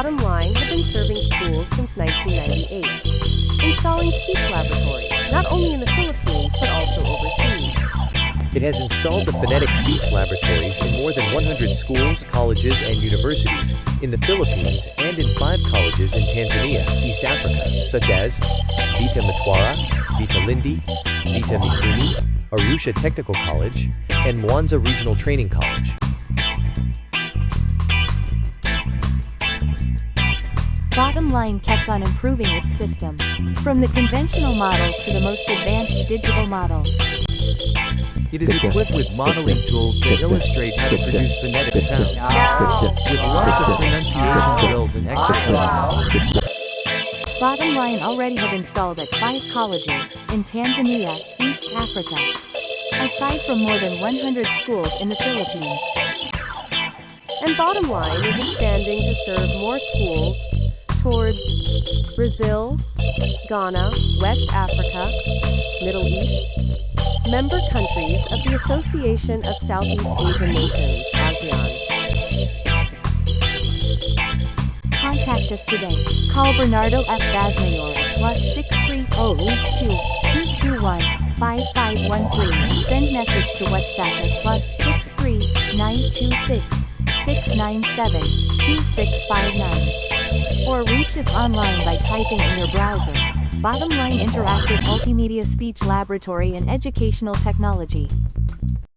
Bottomline have been serving schools since 1998, installing speech laboratories, not only in the Philippines but also overseas. It has installed the phonetic speech laboratories in more than 100 schools, colleges, and universities in the Philippines and in 5 colleges in Tanzania, East Africa, such as Vita Mtwara, Vita Lindi, Vita Mikumi, Arusha Technical College, and Mwanza Regional Training College. Bottomline kept on improving its system, from the conventional models to the most advanced digital model. It is equipped with modeling tools that illustrate how to produce phonetic sounds, with lots of pronunciation drills and exercises. Bottomline already have installed at 5 colleges in Tanzania, East Africa, aside from more than 100 schools in the Philippines. And Bottomline is expanding to serve more schools towards Brazil, Ghana, West Africa, Middle East, member countries of the Association of Southeast Asian Nations, ASEAN. Contact us today. Call Bernardo F. Basmayor at +6308222155513 and send message to WhatsApp at +63926697269, or reach us online by typing in your browser Bottomline Interactive Multimedia Speech Laboratory and Educational Technology.